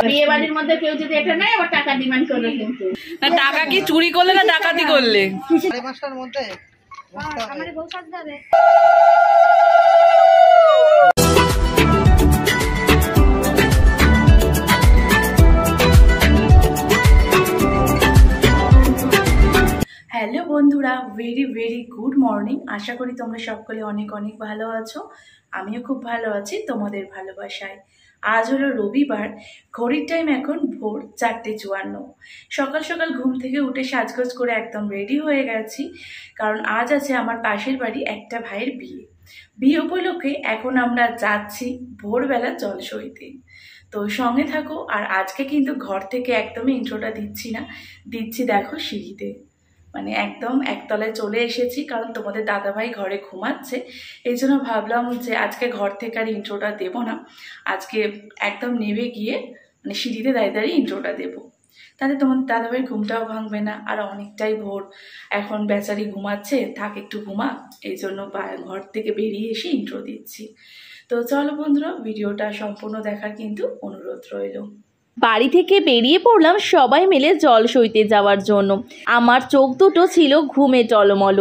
বিয়ে বাড়ির মধ্যে কেউ যদি এটা নেয় আবার টাকা ডিমান্ড করবে কিন্তু। না টাকা কি চুরি করলে না ডাকাতি করলে? আমার বউ সাজতে হবে। হ্যালো বন্ধুরা, ভেরি ভেরি গুড মর্নিং। আশা করি তোমরা সকলে অনেক অনেক ভালো আছো। আমিও খুব ভালো আছি তোমাদের ভালোবাসায়। আজ হলো রবিবার, ঘড়ির টাইম এখন ভোর 4:54। সকাল সকাল ঘুম থেকে উঠে সাজগোজ করে একদম রেডি হয়ে গেছি, কারণ আজ আছে আমার পাশের বাড়ি একটা ভাইয়ের বিয়ে। বিয়ে উপলক্ষে এখন আমরা যাচ্ছি ভোরবেলা জলসইতে। তো সঙ্গে থাকো। আর আজকে কিন্তু ঘর থেকে একদমই ইন্ট্রোটা দিচ্ছি না, দিচ্ছি দেখো সিঁড়িতে। মানে একদম একতলায় চলে এসেছি, কারণ তোমাদের দাদাভাই ঘরে ঘুমাচ্ছে। এই জন্য ভাবলাম যে আজকে ঘর থেকে আর ইন্ট্রোটা দেবো না, আজকে একদম নেমে গিয়ে মানে সিঁড়িতে দাঁড়িয়ে দাঁড়িয়ে ইন্ট্রোটা দেবো। তাতে তোমাদের দাদাভাই ঘুমটাও ভাঙবে না, আর অনেকটাই ভোর, এখন বেচারি ঘুমাচ্ছে, থাক একটু ঘুমা। এই জন্য ঘর থেকে বেরিয়ে এসে ইন্ট্রো দিচ্ছি। তো চলো বন্ধুরা, ভিডিওটা সম্পূর্ণ দেখার কিন্তু অনুরোধ রইল। বাড়ি থেকে বেরিয়ে পড়লাম সবাই মিলে জলসইতে যাওয়ার জন্য। আমার চোখ দুটো ছিল ঘুমে টলমল।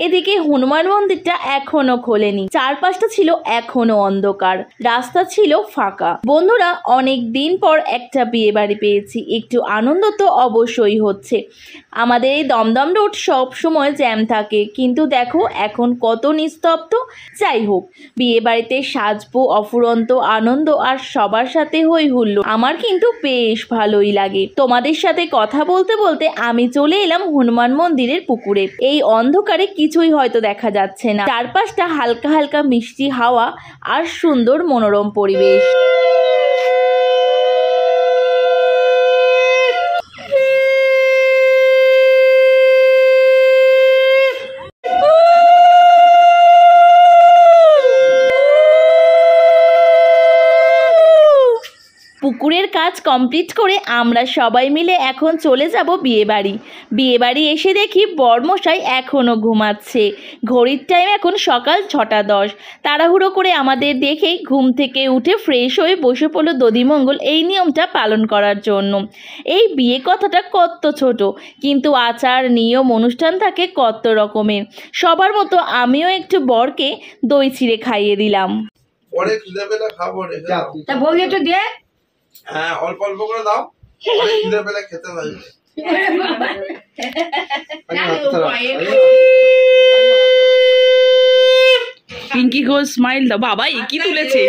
এদিকে হনুমান মন্দিরটা এখনো খোলেনি, চারপাশটা ছিল এখনো অন্ধকার, রাস্তা ছিল ফাঁকা। বন্ধুরা, অনেক দিন পর একটা বিয়ে বাড়ি পেয়েছি, একটু আনন্দ তো অবশ্যই হচ্ছে। আমাদের এই দমদম রোড সব সময় জ্যাম থাকে, কিন্তু দেখো এখন কত নিস্তব্ধ। যাই হোক, বিয়ে বাড়িতে সাজবো, অফুরন্ত আনন্দ আর সবার সাথে হই হুল্লোড়, আমার কিন্তু বেশ ভালোই লাগে। তোমাদের সাথে কথা বলতে বলতে আমি চলে এলাম হনুমান মন্দিরের পুকুরে। এই অন্ধকারে কিছুই হয়তো দেখা যাচ্ছে না, চারপাশটা হালকা হালকা মিষ্টি হাওয়া আর সুন্দর মনোরম পরিবেশ। পুকুরের কাজ কমপ্লিট করে আমরা সবাই মিলে এখন চলে যাব বিয়েবাড়ি। বিয়েবাড়ি এসে দেখি বরমশাই এখনও ঘুমাচ্ছে। ঘড়ির টাইম এখন সকাল 6:10। তাড়াহুড়ো করে আমাদের দেখেই ঘুম থেকে উঠে ফ্রেশ হয়ে বসে পড়ল দধিমঙ্গল এই নিয়মটা পালন করার জন্য। এই বিয়ে কথাটা কত ছোট, কিন্তু আচার নিয়ম অনুষ্ঠান থাকে কত রকমের। সবার মতো আমিও একটু বরকে দই চিড়ে খাইয়ে দিলাম। হ্যাঁ, অল্প অল্প করে দাও, খিদে পেলে খেতে লাগবে। পিঙ্কি ঘোষ স্মাইল দাও। বাবা কি তুলেছে,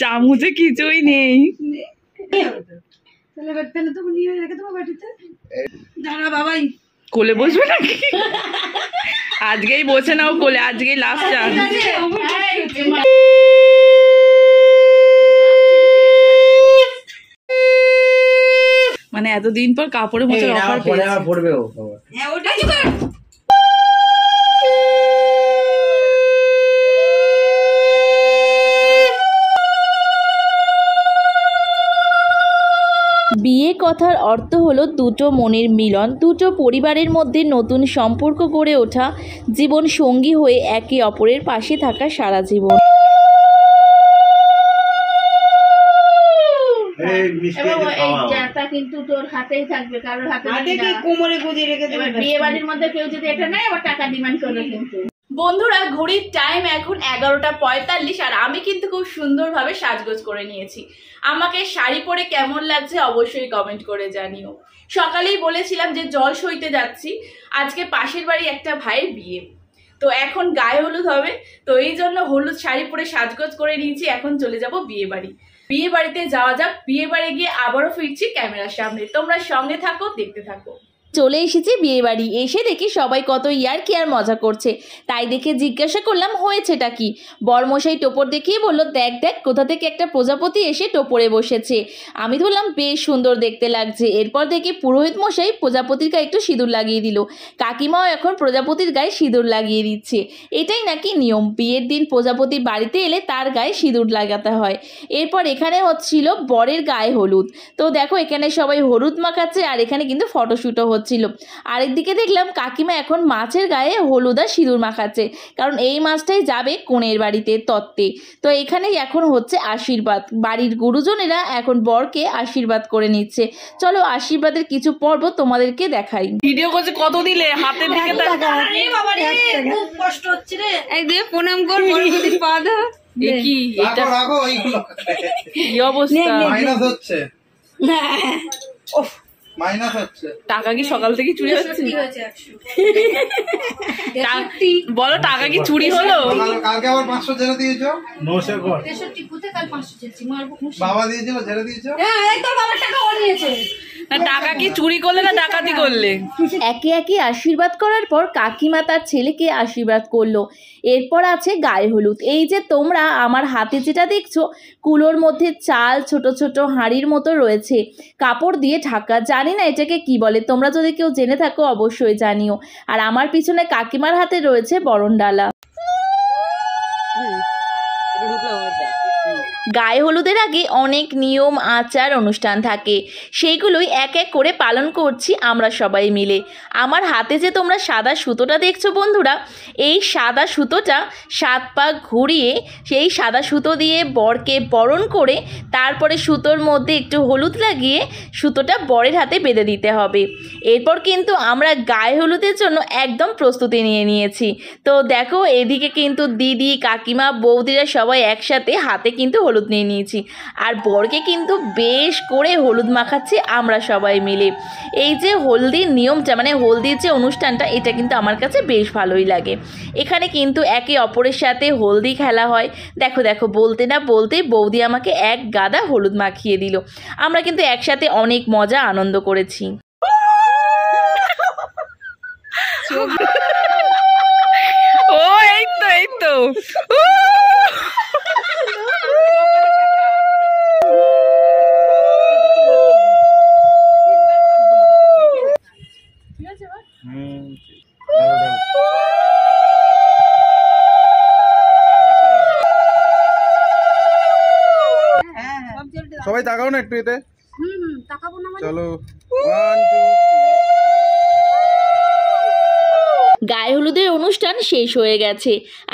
চামচে কিছুই নেই। কোলে বসবে নাকি? আজকেই বসে নাও কোলে, আজকেই লাস্ট চান্স। মানে এতদিন পর কাপড়ে মোছার অফার পেয়েছি। বিয়ে কথার অর্থ হলো দুটো মনের মিলন, দুটো পরিবারের মধ্যে নতুন সম্পর্ক গড়ে ওঠা, জীবন সঙ্গী হয়ে একে অপরের পাশে থাকা সারা জীবন। কিন্তু তোর হাতেই থাকবে, কারোর হাতে কোমরে গুঁজে রেখে দেবে। বিয়ে বাড়ির মধ্যে কেউ যদি এটা নেয় আবার টাকা ডিমান্ড করবে কিন্তু। বন্ধুরা, ঘড়ির টাইম এখন 11:45, আর আমি কিন্তু খুব সুন্দরভাবে সাজগোজ করে নিয়েছি। আমাকে শাড়ি পরে কেমন লাগছে অবশ্যই কমেন্ট করে জানিও। সকালেই বলেছিলাম যে জল সইতে যাচ্ছি, আজকে পাশের বাড়ি একটা ভাইয়ের বিয়ে, তো এখন গায়ে হলুদ হবে, তো এই জন্য হলুদ শাড়ি পরে সাজগোজ করে নিয়েছি। এখন চলে যাব বিয়ে বাড়ি। বিয়ে বাড়িতে যাওয়া যাক। বিয়ে বাড়ি গিয়ে আবারও ফিরছি ক্যামেরার সামনে, তোমরা সঙ্গে থাকো, দেখতে থাকো। চলে এসেছি বিয়ে বাড়ি। এসে দেখি সবাই কত ইয়ার্কি আর মজা করছে, তাই দেখে জিজ্ঞাসা করলাম হয়েছেটা কি। বরমশাই টোপর দেখিয়ে বলল, দেখ দেখ কোথা থেকে একটা প্রজাপতি এসে টোপরে বসেছে। আমি বললাম বেশ সুন্দর দেখতে লাগছে। এরপর দেখি পুরোহিত মশাই প্রজাপতির গায়ে একটু সিঁদুর লাগিয়ে দিল। কাকিমাও এখন প্রজাপতির গায়ে সিঁদুর লাগিয়ে দিচ্ছে। এটাই নাকি নিয়ম, বিয়ের দিন প্রজাপতি বাড়িতে এলে তার গায়ে সিঁদুর লাগাতে হয়। এরপর এখানে হচ্ছিল বরের গায়ে হলুদ। তো দেখো এখানে সবাই হলুদ মাখাচ্ছে, আর এখানে কিন্তু ফটোশ্যুটও হচ্ছে। হচ্ছিল। আরেকদিকে দেখলাম কাকিমা এখন মাছের গায়ে হলুদ আর সিঁদুর মাখাচ্ছে, কারণ এই মাছটাই যাবে কনের বাড়িতে তত্ত্বে। তো এখানেই এখন হচ্ছে আশীর্বাদ, বাড়ির গুরুজনেরা এখন বরকে আশীর্বাদ করে নিচ্ছে। চলো আশীর্বাদের কিছু পর্ব তোমাদেরকে দেখাই। ভিডিও করছে কত দিলে হাতের দিকে খুব কষ্ট হচ্ছে রে। এই দিয়ে প্রণাম কর, বড় দিদি পা দাও। কি এটা রাখো এইগুলো কি অবস্থা? মাইনাস হচ্ছে, মাইনাস হচ্ছে। টাকা কি সকাল থেকে চুরি হচ্ছে? বলো টাকা কি চুরি হলো? কালকে আবার 500 ছেড়ে দিয়েছো। 63 পুঁতে কাল 500 চেয়েছি, মারবো খুশি। বাবা দিয়েছিল, ছেড়ে দিয়েছো। এই তোর বাবার টাকা ও নিয়েছে। না টাকা কি চুরি করলে না ডাকাতি করলে? একে একে আশীর্বাদ করার পর কাকিমা তার ছেলেকে আশীর্বাদ করলো। এরপর আছে গায়ে হলুদ। এই যে তোমরা আমার হাতে যেটা দেখছো, কুলোর মধ্যে চাল ছোট ছোট হাঁড়ির মতো রয়েছে, কাপড় দিয়ে ঢাকা। জানি না এটাকে কি বলে, তোমরা যদি কেউ জেনে থাকো অবশ্যই জানিও। আর আমার পিছনে কাকিমার হাতে রয়েছে বরণ ডালা। গায়ে হলুদের আগে অনেক নিয়ম আচার অনুষ্ঠান থাকে, সেইগুলোই এক এক করে পালন করছি আমরা সবাই মিলে। আমার হাতে যে তোমরা সাদা সুতোটা দেখছো বন্ধুরা, এই সাদা সুতোটা 7 পাক ঘুরিয়ে সেই সাদা সুতো দিয়ে বরকে বরণ করে তারপরে সুতোর মধ্যে একটু হলুদ লাগিয়ে সুতোটা বরের হাতে বেঁধে দিতে হবে। এরপর কিন্তু আমরা গায়ে হলুদের জন্য একদম প্রস্তুতি নিয়ে নিয়েছি। তো দেখো এদিকে কিন্তু দিদি কাকিমা বৌদিরা সবাই একসাথে হাতে কিন্তু হলুদ নিয়ে নিয়েছি, আর বরকে কিন্তু বেশ করে হলুদ মাখাচ্ছি আমরা সবাই মিলে। এই যে হলদির নিয়মটা, মানে হলদির যে অনুষ্ঠানটা, এটা কিন্তু আমার কাছে বেশ ভালোই লাগে। এখানে কিন্তু একে অপরের সাথে হলদি খেলা হয়। দেখো দেখো, বলতে না বলতে বৌদি আমাকে এক গাদা হলুদ মাখিয়ে দিল। আমরা কিন্তু একসাথে অনেক মজা আনন্দ করেছি। ও এই তো এই তো সবাই তাকাও না একটু এতে। তাকাবো না মানে? চলো 1 2। গায়ে হলুদের অনুষ্ঠান শেষ হয়ে গেছে।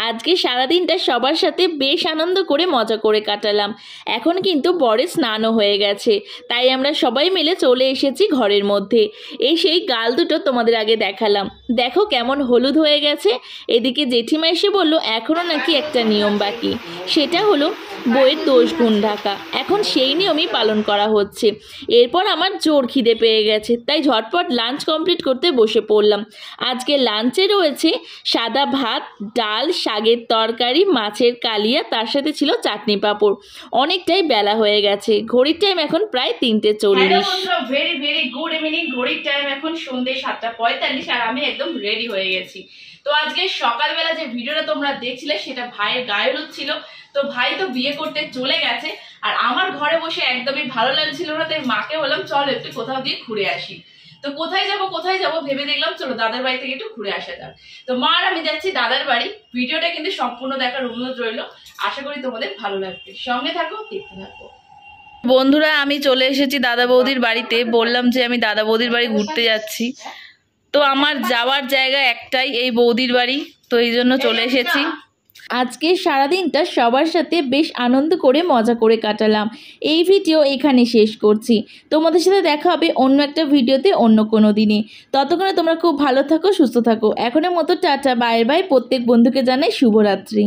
আজকে সারাদিনটা সবার সাথে বেশ আনন্দ করে মজা করে কাটালাম। এখন কিন্তু বরের স্নানও হয়ে গেছে, তাই আমরা সবাই মিলে চলে এসেছি ঘরের মধ্যে। এই সেই গাল দুটো তোমাদের আগে দেখালাম, দেখো কেমন হলুদ হয়ে গেছে। এদিকে জেঠিমা এসে বলল এখনও নাকি একটা নিয়ম বাকি, সেটা হলো বইয়ের দোষ গুণ ঢাকা। এখন সেই নিয়মই পালন করা হচ্ছে। এরপর আমার জোর খিদে পেয়ে গেছে, তাই ঝটপট লাঞ্চ কমপ্লিট করতে বসে পড়লাম। আজকে লাঞ্চে রয়েছে সাদা ভাত, ডাল, শাকের তরকারি, মাছের কালিয়া, তার সাথে ছিল চাটনি পাঁপড়। অনেকটাই বেলা হয়ে গেছে, ঘড়ির টাইম এখন প্রায় 3:40। Very very good evening. ঘড়ির টাইম এখন সন্ধ্যে 7:45 আর আমি একদম রেডি হয়ে গেছি। তো আজকে সকালবেলা যে ভিডিওটা তোমরা দেখছিলে সেটা ভাইয়ের গায়ে হলুদ ছিল। তো ভাই তো বিয়ে করতে চলে গেছে, আর আমার ঘরে বসে একদমই ভালো লাগছিল না, তাই মাকে বললাম চলো একটু কোথাও দিয়ে ঘুরে আসি। তো কোথায় যাব ভেবে দেখলাম চলো দাদার বাড়ি থেকে একটু ঘুরে আসা যাক। তো মা আর আমি যাচ্ছি দাদার বাড়ি। ভিডিওটা কিন্তু সম্পূর্ণ দেখার অনুরোধ রইল, আশা করি তোমাদের ভালো লাগবে। সঙ্গে থাকো, দেখতে থাকো। বন্ধুরা আমি চলে এসেছি দাদা বৌদির বাড়িতে। বললাম যে আমি দাদা বৌদির বাড়ি ঘুরতে যাচ্ছি। তো আমার যাওয়ার জায়গা একটাই, এই বৌদির বাড়ি, তো এই জন্য চলে এসেছি। আজকে সারাদিনটা সবার সাথে বেশ আনন্দ করে মজা করে কাটালাম। এই ভিডিও এখানে শেষ করছি। তোমাদের সাথে দেখা হবে অন্য একটা ভিডিওতে অন্য কোনো দিনে। ততক্ষণে তোমরা খুব ভালো থাকো, সুস্থ থাকো। এখনের মতো টাটা, বাই বাই। প্রত্যেক বন্ধুকে জানাই শুভরাত্রি।